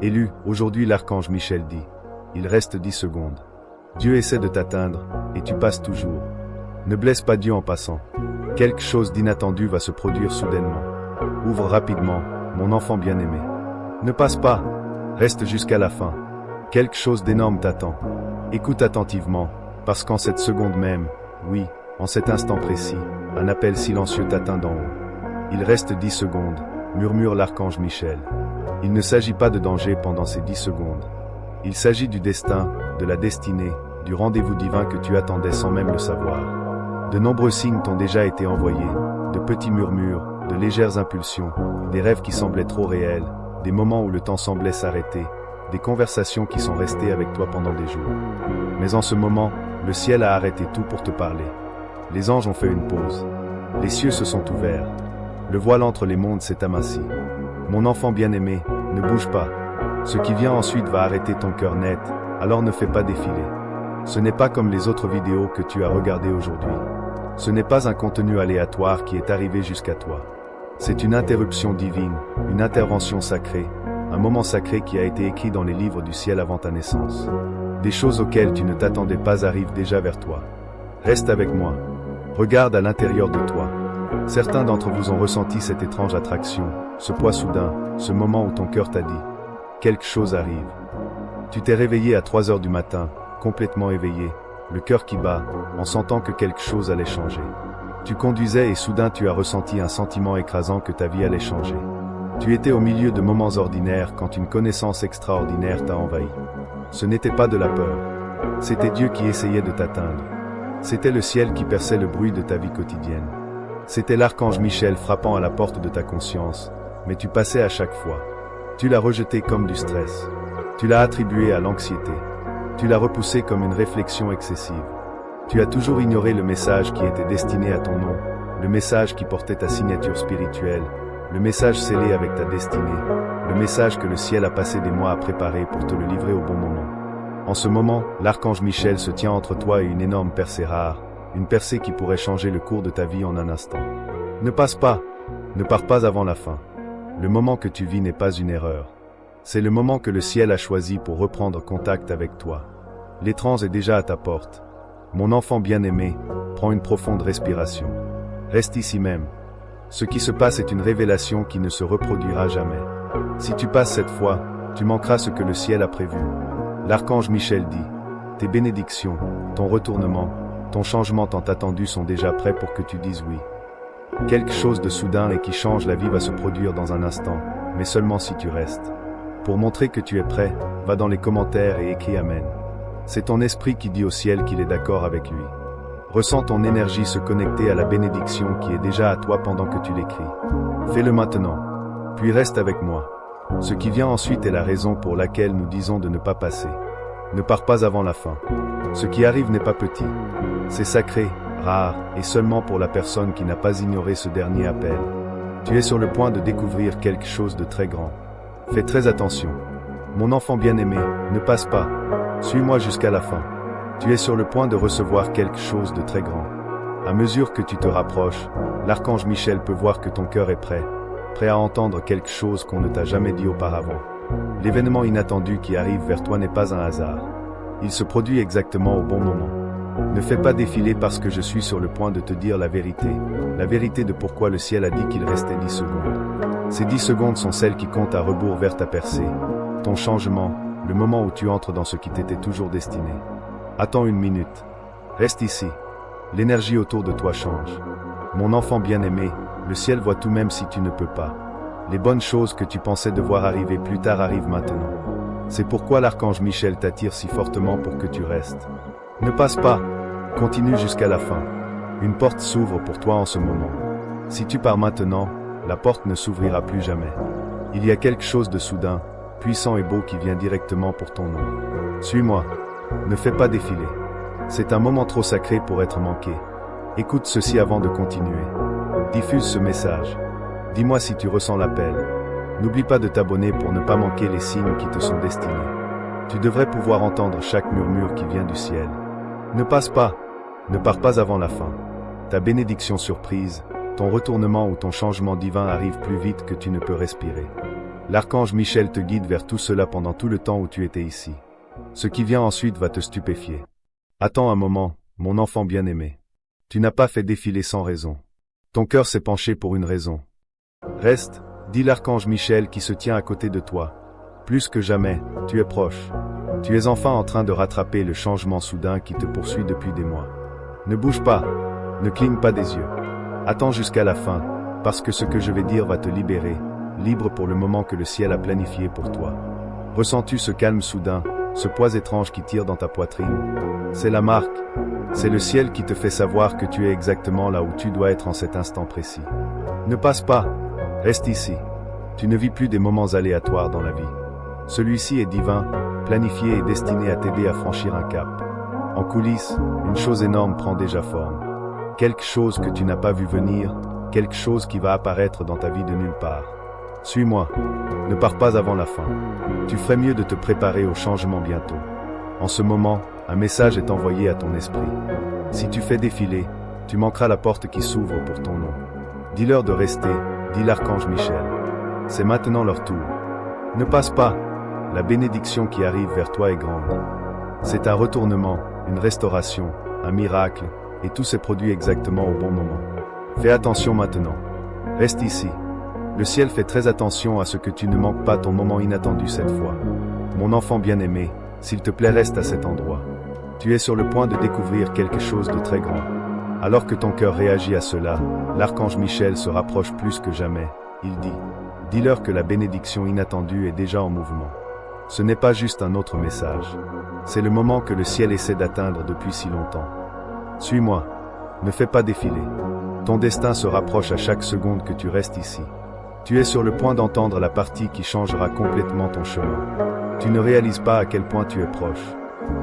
Élu, aujourd'hui l'archange Michel dit. Il reste 10 secondes. Dieu essaie de t'atteindre, et tu passes toujours. Ne blesse pas Dieu en passant. Quelque chose d'inattendu va se produire soudainement. Ouvre rapidement, mon enfant bien-aimé. Ne passe pas. Reste jusqu'à la fin. Quelque chose d'énorme t'attend. Écoute attentivement, parce qu'en cette seconde même, oui, en cet instant précis, un appel silencieux t'atteint d'en haut. Il reste 10 secondes, murmure l'archange Michel. Il ne s'agit pas de danger pendant ces 10 secondes. Il s'agit du destin, de la destinée, du rendez-vous divin que tu attendais sans même le savoir. De nombreux signes t'ont déjà été envoyés, de petits murmures, de légères impulsions, des rêves qui semblaient trop réels, des moments où le temps semblait s'arrêter, des conversations qui sont restées avec toi pendant des jours. Mais en ce moment, le ciel a arrêté tout pour te parler. Les anges ont fait une pause. Les cieux se sont ouverts. Le voile entre les mondes s'est aminci. Mon enfant bien-aimé, ne bouge pas. Ce qui vient ensuite va arrêter ton cœur net, alors ne fais pas défiler. Ce n'est pas comme les autres vidéos que tu as regardées aujourd'hui. Ce n'est pas un contenu aléatoire qui est arrivé jusqu'à toi. C'est une interruption divine, une intervention sacrée, un moment sacré qui a été écrit dans les livres du ciel avant ta naissance. Des choses auxquelles tu ne t'attendais pas arrivent déjà vers toi. Reste avec moi. Regarde à l'intérieur de toi. Certains d'entre vous ont ressenti cette étrange attraction, ce poids soudain, ce moment où ton cœur t'a dit « Quelque chose arrive ». Tu t'es réveillé à 3 heures du matin, complètement éveillé, le cœur qui bat, en sentant que quelque chose allait changer. Tu conduisais et soudain tu as ressenti un sentiment écrasant que ta vie allait changer. Tu étais au milieu de moments ordinaires quand une connaissance extraordinaire t'a envahi. Ce n'était pas de la peur. C'était Dieu qui essayait de t'atteindre. C'était le ciel qui perçait le bruit de ta vie quotidienne. C'était l'archange Michel frappant à la porte de ta conscience, mais tu passais à chaque fois. Tu l'as rejeté comme du stress. Tu l'as attribué à l'anxiété. Tu l'as repoussé comme une réflexion excessive. Tu as toujours ignoré le message qui était destiné à ton nom, le message qui portait ta signature spirituelle, le message scellé avec ta destinée, le message que le ciel a passé des mois à préparer pour te le livrer au bon moment. En ce moment, l'archange Michel se tient entre toi et une énorme percée rare, une percée qui pourrait changer le cours de ta vie en un instant. Ne passe pas, ne pars pas avant la fin. Le moment que tu vis n'est pas une erreur. C'est le moment que le ciel a choisi pour reprendre contact avec toi. L'étrange est déjà à ta porte. Mon enfant bien-aimé, prends une profonde respiration. Reste ici même. Ce qui se passe est une révélation qui ne se reproduira jamais. Si tu passes cette fois, tu manqueras ce que le ciel a prévu. L'archange Michel dit, tes bénédictions, ton retournement, ton changement tant attendu sont déjà prêts pour que tu dises oui. Quelque chose de soudain et qui change la vie va se produire dans un instant, mais seulement si tu restes. Pour montrer que tu es prêt, va dans les commentaires et écris Amen. C'est ton esprit qui dit au ciel qu'il est d'accord avec lui. Ressens ton énergie se connecter à la bénédiction qui est déjà à toi pendant que tu l'écris. Fais-le maintenant, puis reste avec moi. Ce qui vient ensuite est la raison pour laquelle nous disons de ne pas passer. Ne pars pas avant la fin. Ce qui arrive n'est pas petit. C'est sacré, rare, et seulement pour la personne qui n'a pas ignoré ce dernier appel. Tu es sur le point de découvrir quelque chose de très grand. Fais très attention. Mon enfant bien-aimé, ne passe pas. Suis-moi jusqu'à la fin. Tu es sur le point de recevoir quelque chose de très grand. À mesure que tu te rapproches, l'archange Michel peut voir que ton cœur est prêt à entendre quelque chose qu'on ne t'a jamais dit auparavant. L'événement inattendu qui arrive vers toi n'est pas un hasard. Il se produit exactement au bon moment. Ne fais pas défiler parce que je suis sur le point de te dire la vérité de pourquoi le ciel a dit qu'il restait 10 secondes. Ces 10 secondes sont celles qui comptent à rebours vers ta percée, ton changement, le moment où tu entres dans ce qui t'était toujours destiné. Attends une minute. Reste ici. L'énergie autour de toi change. Mon enfant bien-aimé, le ciel voit tout même si tu ne peux pas. Les bonnes choses que tu pensais devoir arriver plus tard arrivent maintenant. C'est pourquoi l'archange Michel t'attire si fortement pour que tu restes. Ne passe pas. Continue jusqu'à la fin. Une porte s'ouvre pour toi en ce moment. Si tu pars maintenant, la porte ne s'ouvrira plus jamais. Il y a quelque chose de soudain, puissant et beau qui vient directement pour ton nom. Suis-moi. Ne fais pas défiler. C'est un moment trop sacré pour être manqué. Écoute ceci avant de continuer. Diffuse ce message. Dis-moi si tu ressens l'appel. N'oublie pas de t'abonner pour ne pas manquer les signes qui te sont destinés. Tu devrais pouvoir entendre chaque murmure qui vient du ciel. Ne passe pas. Ne pars pas avant la fin. Ta bénédiction surprise, ton retournement ou ton changement divin arrive plus vite que tu ne peux respirer. L'archange Michel te guide vers tout cela pendant tout le temps où tu étais ici. Ce qui vient ensuite va te stupéfier. Attends un moment, mon enfant bien-aimé. Tu n'as pas fait défiler sans raison. Ton cœur s'est penché pour une raison. Reste, dit l'archange Michel qui se tient à côté de toi. Plus que jamais, tu es proche. Tu es enfin en train de rattraper le changement soudain qui te poursuit depuis des mois. Ne bouge pas, ne cligne pas des yeux. Attends jusqu'à la fin, parce que ce que je vais dire va te libérer, libre pour le moment que le ciel a planifié pour toi. Ressens-tu ce calme soudain, ce poids étrange qui tire dans ta poitrine? C'est la marque. C'est le ciel qui te fait savoir que tu es exactement là où tu dois être en cet instant précis. Ne passe pas, reste ici. Tu ne vis plus des moments aléatoires dans la vie. Celui-ci est divin, planifié et destiné à t'aider à franchir un cap. En coulisses, une chose énorme prend déjà forme. Quelque chose que tu n'as pas vu venir, quelque chose qui va apparaître dans ta vie de nulle part. Suis-moi, ne pars pas avant la fin. Tu ferais mieux de te préparer au changement bientôt. En ce moment, un message est envoyé à ton esprit. Si tu fais défiler, tu manqueras la porte qui s'ouvre pour ton nom. Dis-leur de rester, dit l'archange Michel. C'est maintenant leur tour. Ne passe pas. La bénédiction qui arrive vers toi est grande. C'est un retournement, une restauration, un miracle, et tout s'est produit exactement au bon moment. Fais attention maintenant. Reste ici. Le ciel fait très attention à ce que tu ne manques pas ton moment inattendu cette fois. Mon enfant bien-aimé, s'il te plaît reste à cet endroit. Tu es sur le point de découvrir quelque chose de très grand. Alors que ton cœur réagit à cela, l'archange Michel se rapproche plus que jamais. Il dit, dis-leur que la bénédiction inattendue est déjà en mouvement. Ce n'est pas juste un autre message. C'est le moment que le ciel essaie d'atteindre depuis si longtemps. Suis-moi. Ne fais pas défiler. Ton destin se rapproche à chaque seconde que tu restes ici. Tu es sur le point d'entendre la partie qui changera complètement ton chemin. Tu ne réalises pas à quel point tu es proche.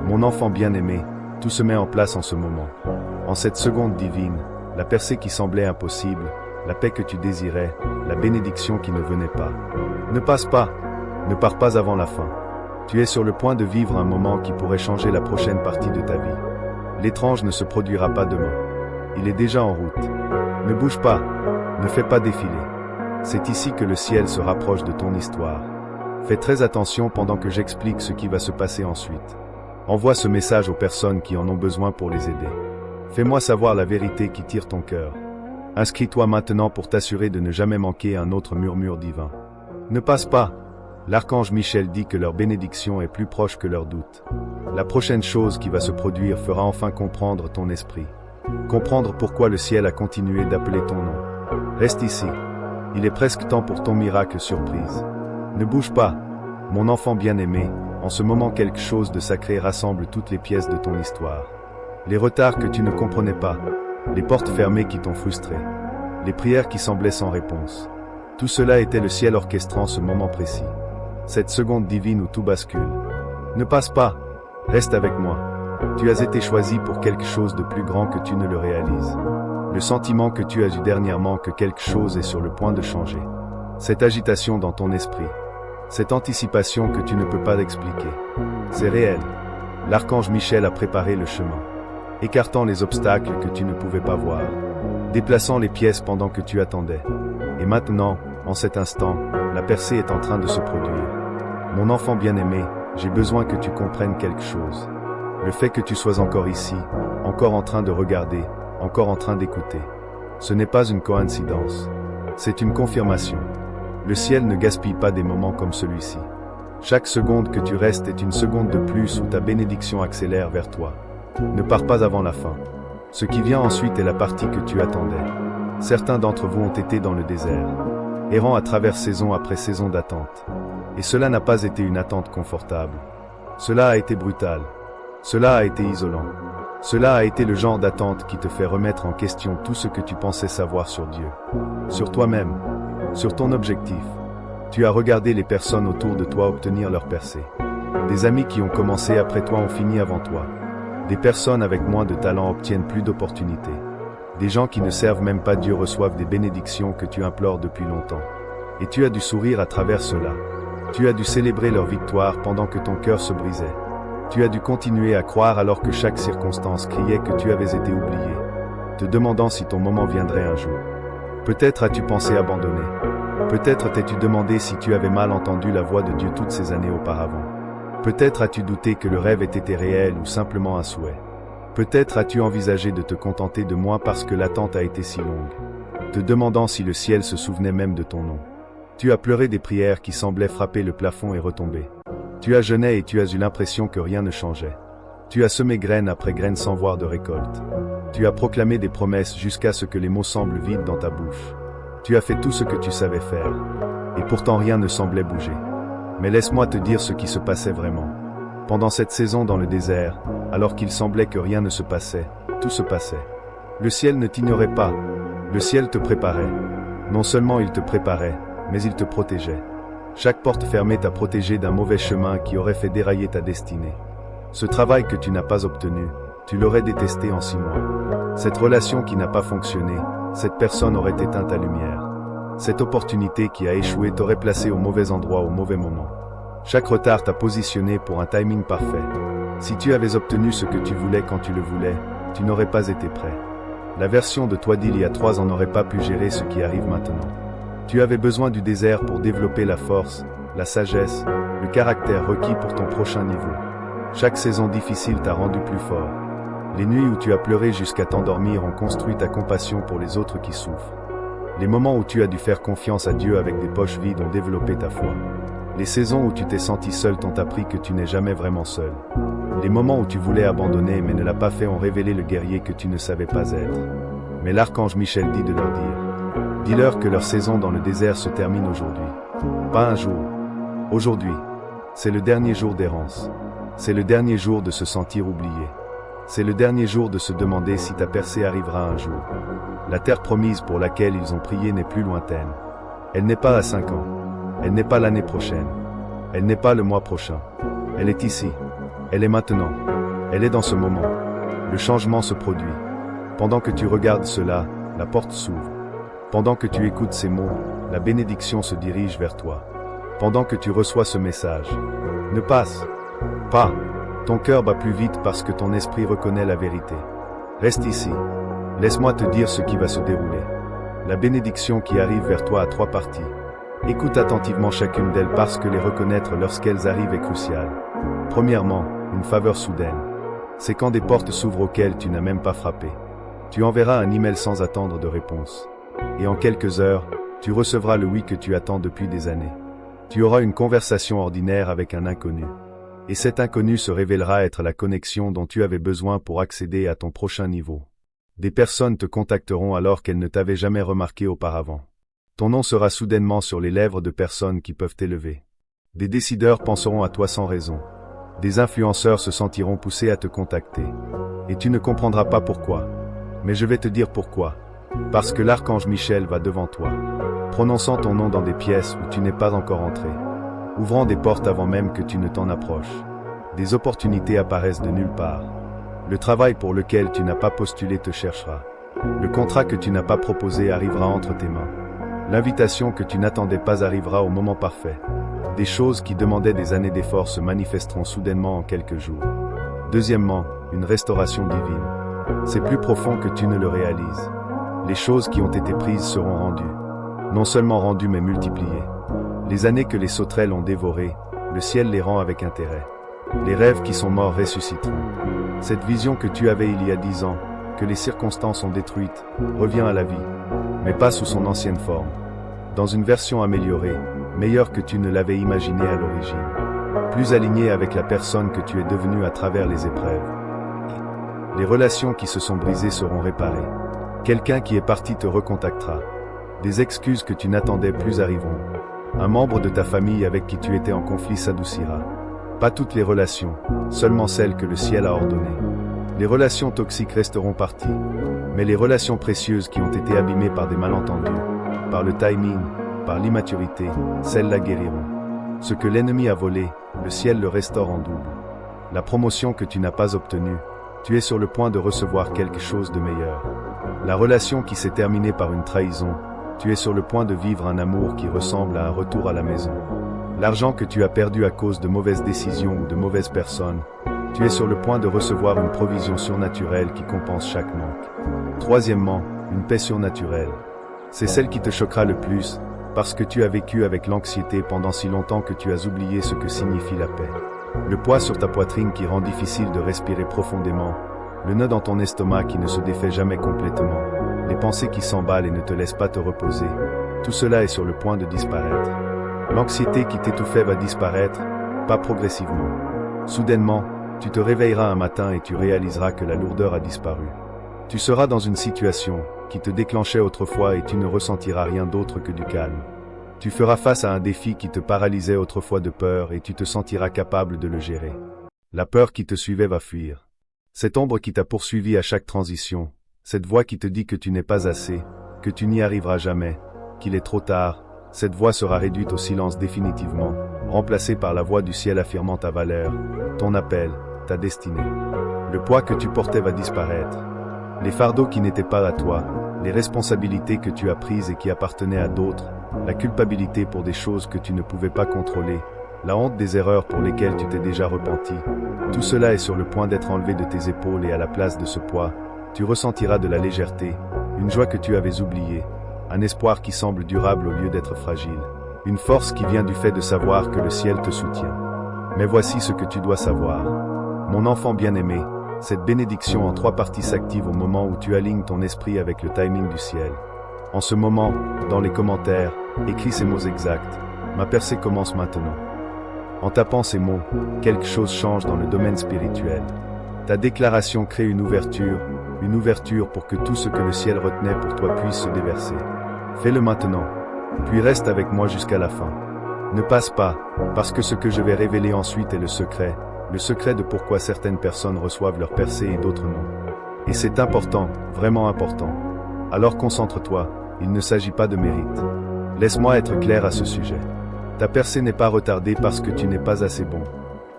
Mon enfant bien-aimé, tout se met en place en ce moment. En cette seconde divine, la percée qui semblait impossible, la paix que tu désirais, la bénédiction qui ne venait pas. Ne passe pas, ne pars pas avant la fin. Tu es sur le point de vivre un moment qui pourrait changer la prochaine partie de ta vie. L'étrange ne se produira pas demain. Il est déjà en route. Ne bouge pas, ne fais pas défiler. C'est ici que le ciel se rapproche de ton histoire. Fais très attention pendant que j'explique ce qui va se passer ensuite. Envoie ce message aux personnes qui en ont besoin pour les aider. Fais-moi savoir la vérité qui tire ton cœur. Inscris-toi maintenant pour t'assurer de ne jamais manquer un autre murmure divin. Ne passe pas. L'archange Michel dit que leur bénédiction est plus proche que leur doute. La prochaine chose qui va se produire fera enfin comprendre ton esprit. Comprendre pourquoi le ciel a continué d'appeler ton nom. Reste ici. Il est presque temps pour ton miracle surprise. Ne bouge pas, mon enfant bien-aimé, en ce moment quelque chose de sacré rassemble toutes les pièces de ton histoire. Les retards que tu ne comprenais pas, les portes fermées qui t'ont frustré, les prières qui semblaient sans réponse. Tout cela était le ciel orchestrant ce moment précis. Cette seconde divine où tout bascule. Ne passe pas, reste avec moi. Tu as été choisi pour quelque chose de plus grand que tu ne le réalises. Le sentiment que tu as eu dernièrement que quelque chose est sur le point de changer. Cette agitation dans ton esprit. Cette anticipation que tu ne peux pas expliquer. C'est réel. L'archange Michel a préparé le chemin. Écartant les obstacles que tu ne pouvais pas voir. Déplaçant les pièces pendant que tu attendais. Et maintenant, en cet instant, la percée est en train de se produire. Mon enfant bien-aimé, j'ai besoin que tu comprennes quelque chose. Le fait que tu sois encore ici, encore en train de regarder, encore en train d'écouter. Ce n'est pas une coïncidence. C'est une confirmation. Le ciel ne gaspille pas des moments comme celui-ci. Chaque seconde que tu restes est une seconde de plus où ta bénédiction accélère vers toi. Ne pars pas avant la fin. Ce qui vient ensuite est la partie que tu attendais. Certains d'entre vous ont été dans le désert, errant à travers saison après saison d'attente. Et cela n'a pas été une attente confortable. Cela a été brutal. Cela a été isolant. Cela a été le genre d'attente qui te fait remettre en question tout ce que tu pensais savoir sur Dieu, sur toi-même, sur ton objectif. Tu as regardé les personnes autour de toi obtenir leur percée. Des amis qui ont commencé après toi ont fini avant toi. Des personnes avec moins de talent obtiennent plus d'opportunités. Des gens qui ne servent même pas Dieu reçoivent des bénédictions que tu implores depuis longtemps. Et tu as dû sourire à travers cela. Tu as dû célébrer leur victoire pendant que ton cœur se brisait. Tu as dû continuer à croire alors que chaque circonstance criait que tu avais été oublié, te demandant si ton moment viendrait un jour. Peut-être as-tu pensé abandonner. Peut-être t'es-tu demandé si tu avais mal entendu la voix de Dieu toutes ces années auparavant. Peut-être as-tu douté que le rêve était réel ou simplement un souhait. Peut-être as-tu envisagé de te contenter de moins parce que l'attente a été si longue, te demandant si le ciel se souvenait même de ton nom. Tu as pleuré des prières qui semblaient frapper le plafond et retomber. Tu as jeûné et tu as eu l'impression que rien ne changeait. Tu as semé graine après graine sans voir de récolte. Tu as proclamé des promesses jusqu'à ce que les mots semblent vides dans ta bouche. Tu as fait tout ce que tu savais faire. Et pourtant rien ne semblait bouger. Mais laisse-moi te dire ce qui se passait vraiment. Pendant cette saison dans le désert, alors qu'il semblait que rien ne se passait, tout se passait. Le ciel ne t'ignorait pas. Le ciel te préparait. Non seulement il te préparait, mais il te protégeait. Chaque porte fermée t'a protégé d'un mauvais chemin qui aurait fait dérailler ta destinée. Ce travail que tu n'as pas obtenu, tu l'aurais détesté en 6 mois. Cette relation qui n'a pas fonctionné, cette personne aurait éteint ta lumière. Cette opportunité qui a échoué t'aurait placé au mauvais endroit au mauvais moment. Chaque retard t'a positionné pour un timing parfait. Si tu avais obtenu ce que tu voulais quand tu le voulais, tu n'aurais pas été prêt. La version de toi d'il y a 3 ans n'aurait pas pu gérer ce qui arrive maintenant. Tu avais besoin du désert pour développer la force, la sagesse, le caractère requis pour ton prochain niveau. Chaque saison difficile t'a rendu plus fort. Les nuits où tu as pleuré jusqu'à t'endormir ont construit ta compassion pour les autres qui souffrent. Les moments où tu as dû faire confiance à Dieu avec des poches vides ont développé ta foi. Les saisons où tu t'es senti seul t'ont appris que tu n'es jamais vraiment seul. Les moments où tu voulais abandonner mais ne l'as pas fait ont révélé le guerrier que tu ne savais pas être. Mais l'archange Michel dit de leur dire. Dis-leur que leur saison dans le désert se termine aujourd'hui. Pas un jour. Aujourd'hui. C'est le dernier jour d'errance. C'est le dernier jour de se sentir oublié. C'est le dernier jour de se demander si ta percée arrivera un jour. La terre promise pour laquelle ils ont prié n'est plus lointaine. Elle n'est pas à 5 ans. Elle n'est pas l'année prochaine. Elle n'est pas le mois prochain. Elle est ici. Elle est maintenant. Elle est dans ce moment. Le changement se produit. Pendant que tu regardes cela, la porte s'ouvre. Pendant que tu écoutes ces mots, la bénédiction se dirige vers toi. Pendant que tu reçois ce message, ne passe pas. Ton cœur bat plus vite parce que ton esprit reconnaît la vérité. Reste ici. Laisse-moi te dire ce qui va se dérouler. La bénédiction qui arrive vers toi a 3 parties. Écoute attentivement chacune d'elles parce que les reconnaître lorsqu'elles arrivent est crucial. Premièrement, une faveur soudaine. C'est quand des portes s'ouvrent auxquelles tu n'as même pas frappé. Tu enverras un email sans attendre de réponse. Et en quelques heures, tu recevras le oui que tu attends depuis des années. Tu auras une conversation ordinaire avec un inconnu. Et cet inconnu se révélera être la connexion dont tu avais besoin pour accéder à ton prochain niveau. Des personnes te contacteront alors qu'elles ne t'avaient jamais remarqué auparavant. Ton nom sera soudainement sur les lèvres de personnes qui peuvent t'élever. Des décideurs penseront à toi sans raison. Des influenceurs se sentiront poussés à te contacter. Et tu ne comprendras pas pourquoi. Mais je vais te dire pourquoi. Parce que l'archange Michel va devant toi, prononçant ton nom dans des pièces où tu n'es pas encore entré, ouvrant des portes avant même que tu ne t'en approches. Des opportunités apparaissent de nulle part. Le travail pour lequel tu n'as pas postulé te cherchera. Le contrat que tu n'as pas proposé arrivera entre tes mains. L'invitation que tu n'attendais pas arrivera au moment parfait. Des choses qui demandaient des années d'efforts se manifesteront soudainement en quelques jours. Deuxièmement, une restauration divine. C'est plus profond que tu ne le réalises. Les choses qui ont été prises seront rendues. Non seulement rendues mais multipliées. Les années que les sauterelles ont dévorées, le ciel les rend avec intérêt. Les rêves qui sont morts ressusciteront. Cette vision que tu avais il y a 10 ans, que les circonstances ont détruite, revient à la vie, mais pas sous son ancienne forme. Dans une version améliorée, meilleure que tu ne l'avais imaginée à l'origine. Plus alignée avec la personne que tu es devenue à travers les épreuves. Les relations qui se sont brisées seront réparées. Quelqu'un qui est parti te recontactera. Des excuses que tu n'attendais plus arriveront. Un membre de ta famille avec qui tu étais en conflit s'adoucira. Pas toutes les relations, seulement celles que le ciel a ordonnées. Les relations toxiques resteront parties, mais les relations précieuses qui ont été abîmées par des malentendus, par le timing, par l'immaturité, celles-là guériront. Ce que l'ennemi a volé, le ciel le restaure en double. La promotion que tu n'as pas obtenue, tu es sur le point de recevoir quelque chose de meilleur. La relation qui s'est terminée par une trahison, tu es sur le point de vivre un amour qui ressemble à un retour à la maison. L'argent que tu as perdu à cause de mauvaises décisions ou de mauvaises personnes, tu es sur le point de recevoir une provision surnaturelle qui compense chaque manque. Troisièmement, une paix surnaturelle. C'est celle qui te choquera le plus, parce que tu as vécu avec l'anxiété pendant si longtemps que tu as oublié ce que signifie la paix. Le poids sur ta poitrine qui rend difficile de respirer profondément, le nœud dans ton estomac qui ne se défait jamais complètement, les pensées qui s'emballent et ne te laissent pas te reposer, tout cela est sur le point de disparaître. L'anxiété qui t'étouffait va disparaître, pas progressivement. Soudainement, tu te réveilleras un matin et tu réaliseras que la lourdeur a disparu. Tu seras dans une situation qui te déclenchait autrefois et tu ne ressentiras rien d'autre que du calme. Tu feras face à un défi qui te paralysait autrefois de peur et tu te sentiras capable de le gérer. La peur qui te suivait va fuir. Cette ombre qui t'a poursuivi à chaque transition, cette voix qui te dit que tu n'es pas assez, que tu n'y arriveras jamais, qu'il est trop tard, cette voix sera réduite au silence définitivement, remplacée par la voix du ciel affirmant ta valeur, ton appel, ta destinée. Le poids que tu portais va disparaître. Les fardeaux qui n'étaient pas à toi, les responsabilités que tu as prises et qui appartenaient à d'autres, la culpabilité pour des choses que tu ne pouvais pas contrôler, la honte des erreurs pour lesquelles tu t'es déjà repenti, tout cela est sur le point d'être enlevé de tes épaules et à la place de ce poids, tu ressentiras de la légèreté, une joie que tu avais oubliée, un espoir qui semble durable au lieu d'être fragile, une force qui vient du fait de savoir que le ciel te soutient. Mais voici ce que tu dois savoir. Mon enfant bien-aimé, cette bénédiction en 3 parties s'active au moment où tu alignes ton esprit avec le timing du ciel. En ce moment, dans les commentaires, écris ces mots exacts. Ma percée commence maintenant. En tapant ces mots, quelque chose change dans le domaine spirituel. Ta déclaration crée une ouverture pour que tout ce que le ciel retenait pour toi puisse se déverser. Fais-le maintenant, puis reste avec moi jusqu'à la fin. Ne passe pas, parce que ce que je vais révéler ensuite est le secret de pourquoi certaines personnes reçoivent leur percée et d'autres non. Et c'est important, vraiment important. Alors concentre-toi, il ne s'agit pas de mérite. Laisse-moi être clair à ce sujet. Ta percée n'est pas retardée parce que tu n'es pas assez bon.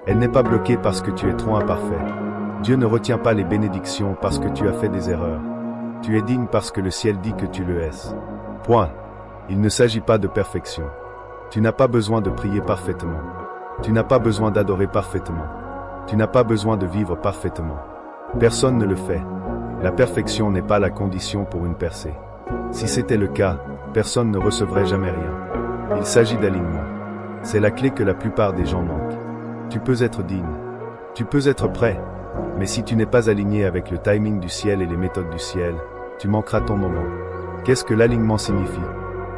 Elle n'est pas bloquée parce que tu es trop imparfait. Dieu ne retient pas les bénédictions parce que tu as fait des erreurs. Tu es digne parce que le ciel dit que tu le es. Point. Il ne s'agit pas de perfection. Tu n'as pas besoin de prier parfaitement. Tu n'as pas besoin d'adorer parfaitement. Tu n'as pas besoin de vivre parfaitement. Personne ne le fait. La perfection n'est pas la condition pour une percée. Si c'était le cas, personne ne recevrait jamais rien. Il s'agit d'alignement. C'est la clé que la plupart des gens manquent. Tu peux être digne. Tu peux être prêt. Mais si tu n'es pas aligné avec le timing du ciel et les méthodes du ciel, tu manqueras ton moment. Qu'est-ce que l'alignement signifie?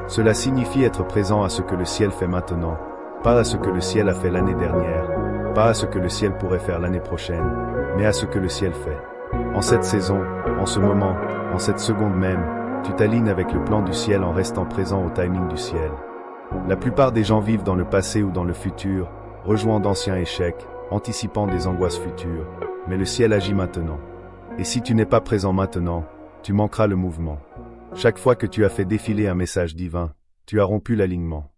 Cela signifie être présent à ce que le ciel fait maintenant, pas à ce que le ciel a fait l'année dernière, pas à ce que le ciel pourrait faire l'année prochaine, mais à ce que le ciel fait. En cette saison, en ce moment, en cette seconde même, tu t'alignes avec le plan du ciel en restant présent au timing du ciel. La plupart des gens vivent dans le passé ou dans le futur, rejouant d'anciens échecs, anticipant des angoisses futures, mais le ciel agit maintenant. Et si tu n'es pas présent maintenant, tu manqueras le mouvement. Chaque fois que tu as fait défiler un message divin, tu as rompu l'alignement.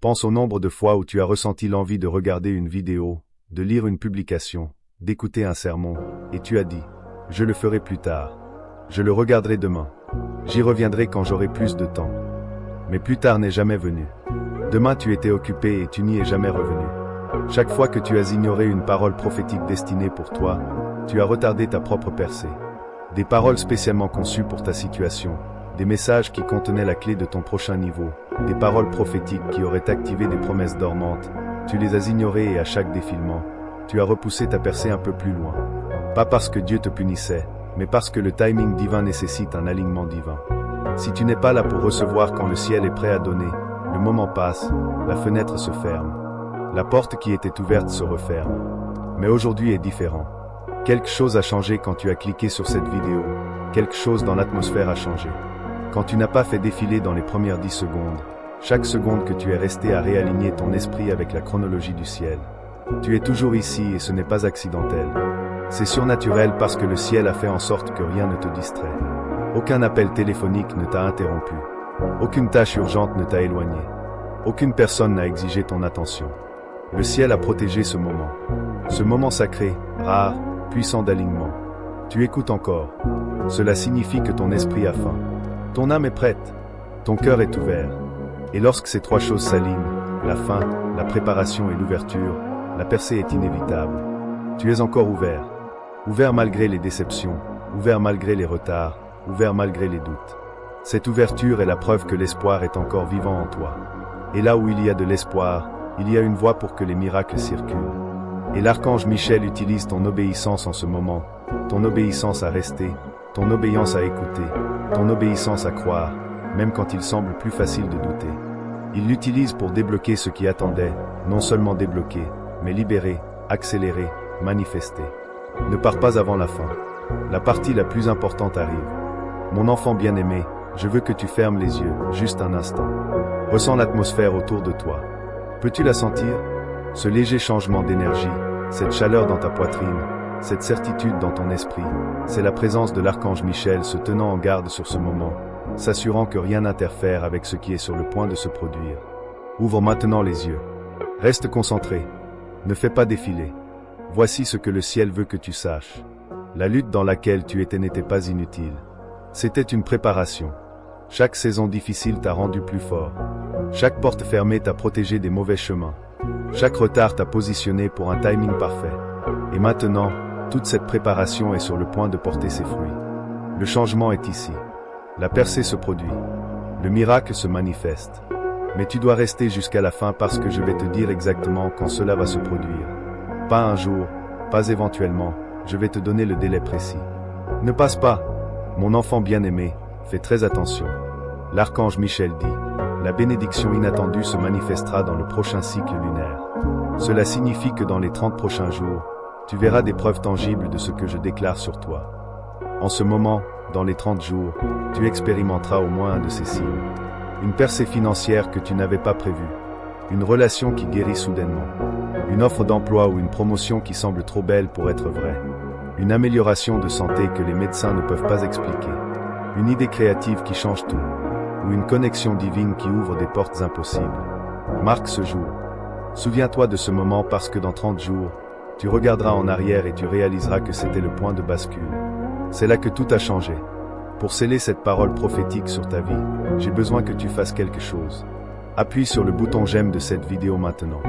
Pense au nombre de fois où tu as ressenti l'envie de regarder une vidéo, de lire une publication, d'écouter un sermon, et tu as dit « Je le ferai plus tard. Je le regarderai demain. J'y reviendrai quand j'aurai plus de temps. » Mais plus tard n'est jamais venu. Demain tu étais occupé et tu n'y es jamais revenu. Chaque fois que tu as ignoré une parole prophétique destinée pour toi, tu as retardé ta propre percée. Des paroles spécialement conçues pour ta situation, des messages qui contenaient la clé de ton prochain niveau, des paroles prophétiques qui auraient activé des promesses dormantes, tu les as ignorées et à chaque défilement, tu as repoussé ta percée un peu plus loin. Pas parce que Dieu te punissait, mais parce que le timing divin nécessite un alignement divin. Si tu n'es pas là pour recevoir quand le ciel est prêt à donner, le moment passe, la fenêtre se ferme. La porte qui était ouverte se referme. Mais aujourd'hui est différent. Quelque chose a changé quand tu as cliqué sur cette vidéo. Quelque chose dans l'atmosphère a changé. Quand tu n'as pas fait défiler dans les premières 10 secondes, chaque seconde que tu es resté à réaligner ton esprit avec la chronologie du ciel. Tu es toujours ici et ce n'est pas accidentel. C'est surnaturel parce que le ciel a fait en sorte que rien ne te distrait. Aucun appel téléphonique ne t'a interrompu. Aucune tâche urgente ne t'a éloigné. Aucune personne n'a exigé ton attention. Le ciel a protégé ce moment. Ce moment sacré, rare, puissant d'alignement. Tu écoutes encore. Cela signifie que ton esprit a faim. Ton âme est prête. Ton cœur est ouvert. Et lorsque ces 3 choses s'alignent, la faim, la préparation et l'ouverture, la percée est inévitable. Tu es encore ouvert. Ouvert malgré les déceptions, ouvert malgré les retards, ouvert malgré les doutes. Cette ouverture est la preuve que l'espoir est encore vivant en toi. Et là où il y a de l'espoir, il y a une voie pour que les miracles circulent. Et l'archange Michel utilise ton obéissance en ce moment, ton obéissance à rester, ton obéissance à écouter, ton obéissance à croire, même quand il semble plus facile de douter. Il l'utilise pour débloquer ce qui attendait, non seulement débloquer, mais libérer, accélérer, manifester. Ne pars pas avant la fin. La partie la plus importante arrive. Mon enfant bien-aimé, je veux que tu fermes les yeux, juste un instant. Ressens l'atmosphère autour de toi. Peux-tu la sentir? Ce léger changement d'énergie, cette chaleur dans ta poitrine, cette certitude dans ton esprit, c'est la présence de l'archange Michel se tenant en garde sur ce moment, s'assurant que rien n'interfère avec ce qui est sur le point de se produire. Ouvre maintenant les yeux. Reste concentré. Ne fais pas défiler. Voici ce que le ciel veut que tu saches. La lutte dans laquelle tu étais n'était pas inutile. C'était une préparation. Chaque saison difficile t'a rendu plus fort. Chaque porte fermée t'a protégé des mauvais chemins. Chaque retard t'a positionné pour un timing parfait. Et maintenant, toute cette préparation est sur le point de porter ses fruits. Le changement est ici. La percée se produit. Le miracle se manifeste. Mais tu dois rester jusqu'à la fin parce que je vais te dire exactement quand cela va se produire. Pas un jour, pas éventuellement, je vais te donner le délai précis. Ne passe pas. Mon enfant bien-aimé, fais très attention. L'archange Michel dit, la bénédiction inattendue se manifestera dans le prochain cycle lunaire. Cela signifie que dans les 30 prochains jours, tu verras des preuves tangibles de ce que je déclare sur toi. En ce moment, dans les 30 jours, tu expérimenteras au moins un de ces signes. Une percée financière que tu n'avais pas prévue. Une relation qui guérit soudainement. Une offre d'emploi ou une promotion qui semble trop belle pour être vraie. Une amélioration de santé que les médecins ne peuvent pas expliquer. Une idée créative qui change tout. Ou une connexion divine qui ouvre des portes impossibles. Marque ce jour. Souviens-toi de ce moment parce que dans 30 jours, tu regarderas en arrière et tu réaliseras que c'était le point de bascule. C'est là que tout a changé. Pour sceller cette parole prophétique sur ta vie, j'ai besoin que tu fasses quelque chose. Appuie sur le bouton j'aime de cette vidéo maintenant.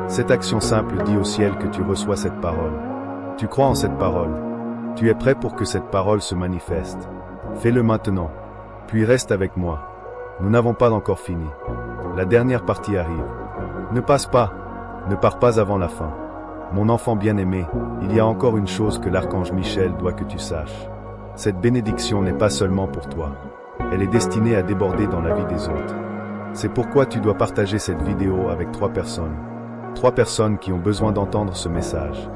Cette action simple dit au ciel que tu reçois cette parole. Tu crois en cette parole. Tu es prêt pour que cette parole se manifeste. Fais-le maintenant. Puis reste avec moi. Nous n'avons pas encore fini. La dernière partie arrive. Ne passe pas. Ne pars pas avant la fin. Mon enfant bien-aimé, il y a encore une chose que l'archange Michel doit que tu saches. Cette bénédiction n'est pas seulement pour toi. Elle est destinée à déborder dans la vie des autres. C'est pourquoi tu dois partager cette vidéo avec 3 personnes. 3 personnes qui ont besoin d'entendre ce message.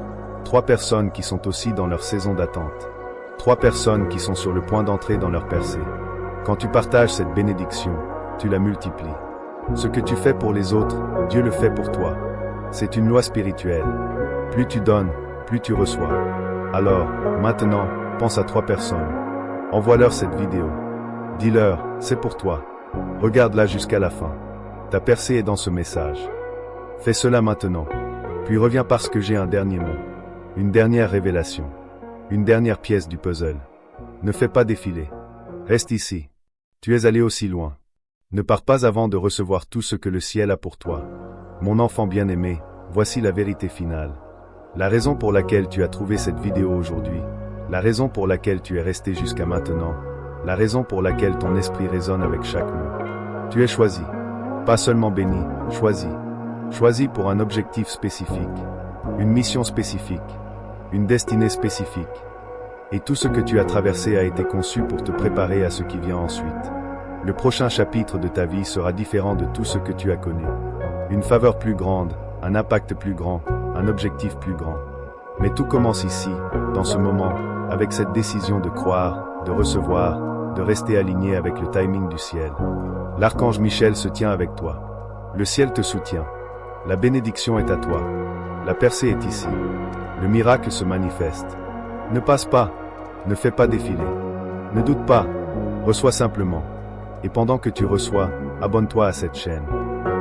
3 personnes qui sont aussi dans leur saison d'attente. 3 personnes qui sont sur le point d'entrer dans leur percée. Quand tu partages cette bénédiction, tu la multiplies. Ce que tu fais pour les autres, Dieu le fait pour toi. C'est une loi spirituelle. Plus tu donnes, plus tu reçois. Alors, maintenant, pense à 3 personnes. Envoie-leur cette vidéo. Dis-leur, c'est pour toi. Regarde-la jusqu'à la fin. Ta percée est dans ce message. Fais cela maintenant. Puis reviens parce que j'ai un dernier mot. Une dernière révélation. Une dernière pièce du puzzle. Ne fais pas défiler. Reste ici. Tu es allé aussi loin. Ne pars pas avant de recevoir tout ce que le ciel a pour toi. Mon enfant bien-aimé, voici la vérité finale. La raison pour laquelle tu as trouvé cette vidéo aujourd'hui, la raison pour laquelle tu es resté jusqu'à maintenant, la raison pour laquelle ton esprit résonne avec chaque mot. Tu es choisi. Pas seulement béni, choisi. Choisi pour un objectif spécifique, une mission spécifique, une destinée spécifique. Et tout ce que tu as traversé a été conçu pour te préparer à ce qui vient ensuite. Le prochain chapitre de ta vie sera différent de tout ce que tu as connu. Une faveur plus grande, un impact plus grand, un objectif plus grand. Mais tout commence ici, dans ce moment, avec cette décision de croire, de recevoir, de rester aligné avec le timing du ciel. L'archange Michel se tient avec toi. Le ciel te soutient. La bénédiction est à toi. La percée est ici. Le miracle se manifeste. Ne passe pas. Ne fais pas défiler. Ne doute pas. Reçois simplement. Et pendant que tu reçois, abonne-toi à cette chaîne.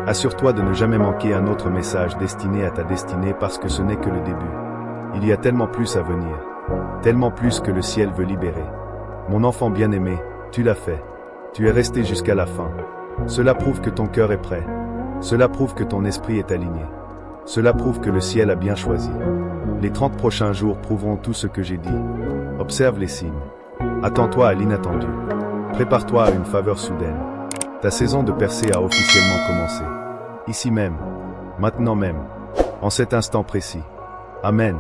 Assure-toi de ne jamais manquer un autre message destiné à ta destinée parce que ce n'est que le début. Il y a tellement plus à venir. Tellement plus que le ciel veut libérer. Mon enfant bien-aimé, tu l'as fait. Tu es resté jusqu'à la fin. Cela prouve que ton cœur est prêt. Cela prouve que ton esprit est aligné. Cela prouve que le ciel a bien choisi. Les 30 prochains jours prouveront tout ce que j'ai dit. Observe les signes. Attends-toi à l'inattendu. Prépare-toi à une faveur soudaine. Ta saison de percée a officiellement commencé. Ici même, maintenant même, en cet instant précis. Amen.